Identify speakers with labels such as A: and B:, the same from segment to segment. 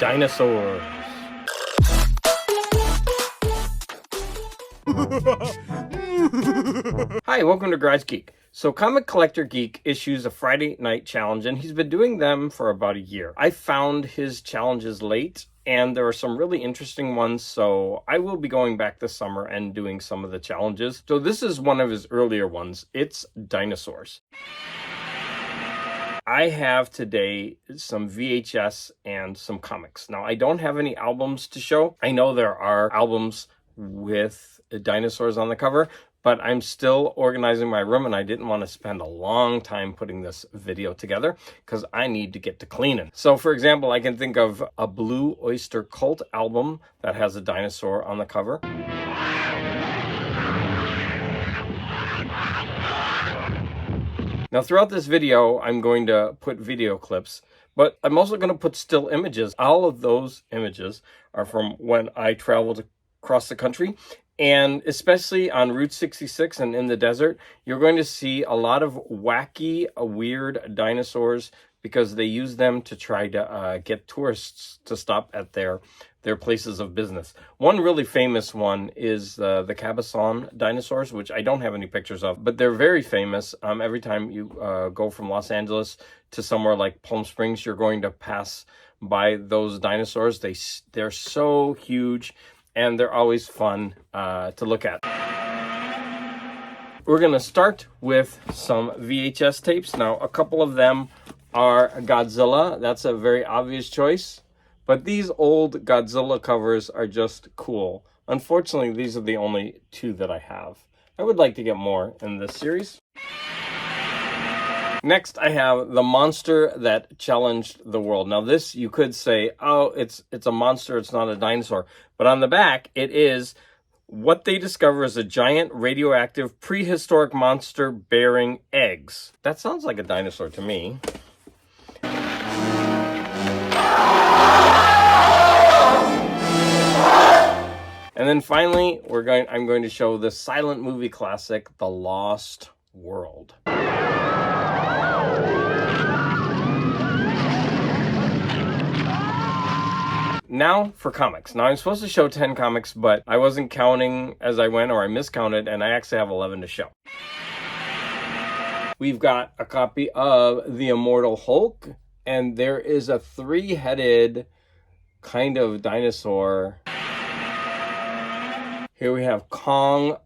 A: Dinosaurs. Hi, welcome to Garage Geek. So Comic Collector Geek issues a Friday night challenge, and he's been doing them for about a year. I found his challenges late, and there are some really interesting ones, so I will be going back this summer and doing some of the challenges. So this is one of his earlier ones. It's Dinosaurs. I have today some VHS and some comics. Now, I don't have any albums to show. I know there are albums with dinosaurs on the cover, but I'm still organizing my room, and I didn't want to spend a long time putting this video together because I need to get to cleaning. So, for example, I can think of a Blue Oyster Cult album that has a dinosaur on the cover. Now, throughout this video, I'm going to put video clips, but I'm also going to put still images. All of those images are from when I traveled across the country, and especially on Route 66 and in the desert, you're going to see a lot of wacky, weird dinosaurs because they use them to try to get tourists to stop at their places of business. One really famous one is the Cabazon dinosaurs, which I don't have any pictures of, but they're very famous. Every time you go from Los Angeles to somewhere like Palm Springs, you're going to pass by those dinosaurs. They're so huge, and they're always fun to look at. We're gonna start with some VHS tapes. Now, a couple of them are Godzilla. That's a very obvious choice. But these old Godzilla covers are just cool. Unfortunately, these are the only two that I have. I would like to get more in this series. Next, I have The Monster That Challenged the World. Now this, you could say, oh, it's a monster, it's not a dinosaur. But on the back, it is what they discover is a giant radioactive prehistoric monster bearing eggs. That sounds like a dinosaur to me. And then finally, I'm going to show the silent movie classic, The Lost World. Now for comics. Now I'm supposed to show 10 comics, but I wasn't counting as I went, or I miscounted, and I actually have 11 to show. We've got a copy of The Immortal Hulk, and there is a three-headed kind of dinosaur. Here we have Kong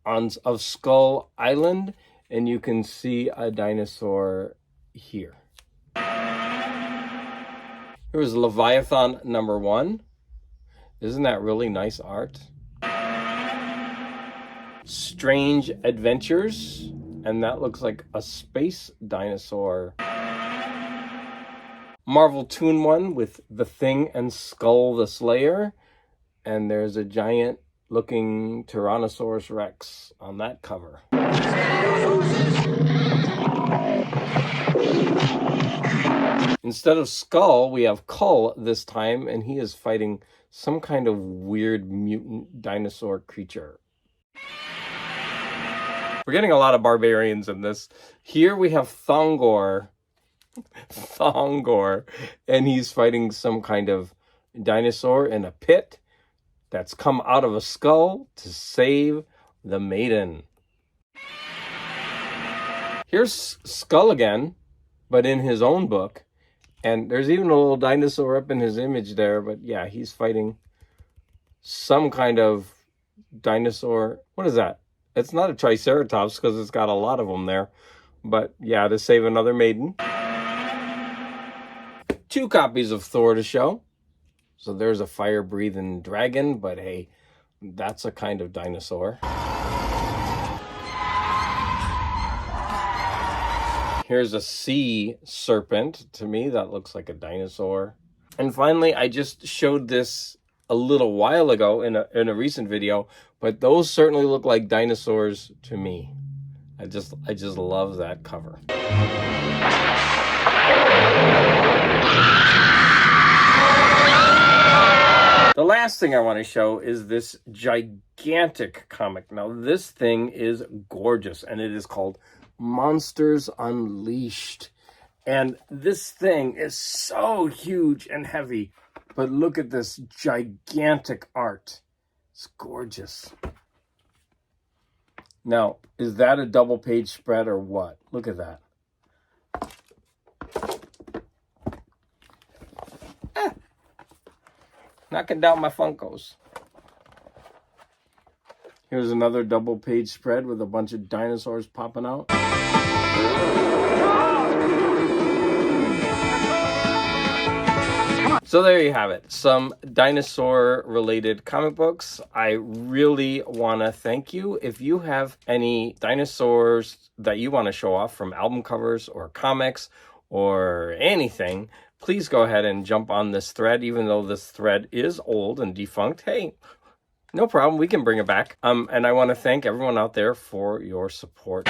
A: of Skull Island, and you can see a dinosaur here. Here's Leviathan #1. Isn't that really nice art? Strange Adventures, and that looks like a space dinosaur. Marvel Toon One with The Thing and Skull the Slayer, and there's a giant looking Tyrannosaurus Rex on that cover. Instead of Skull, we have Kull this time, and he is fighting some kind of weird mutant dinosaur creature. We're getting a lot of barbarians in this. Here we have Thongor, and he's fighting some kind of dinosaur in a pit that's come out of a skull to save the maiden. Here's Skull again, but in his own book. And there's even a little dinosaur up in his image there, but yeah, he's fighting some kind of dinosaur. What is that? It's not a Triceratops because it's got a lot of them there. But yeah, to save another maiden. 2 copies of Thor to show. So there's a fire-breathing dragon, but hey, that's a kind of dinosaur. Here's a sea serpent. To me, that looks like a dinosaur. And finally, I just showed this a little while ago in a recent video, but those certainly look like dinosaurs to me. I just love that cover. The last thing I want to show is this gigantic comic. Now, this thing is gorgeous, and it is called Monsters Unleashed. And this thing is so huge and heavy. But look at this gigantic art. It's gorgeous. Now, is that a double page spread or what? Look at that. Knocking down my Funkos. Here's another double page spread with a bunch of dinosaurs popping out. So there you have it. Some dinosaur related comic books. I really want to thank you. If you have any dinosaurs that you want to show off from album covers or comics or anything, please go ahead and jump on this thread. Even though this thread is old and defunct, hey, no problem. We can bring it back. And I want to thank everyone out there for your support.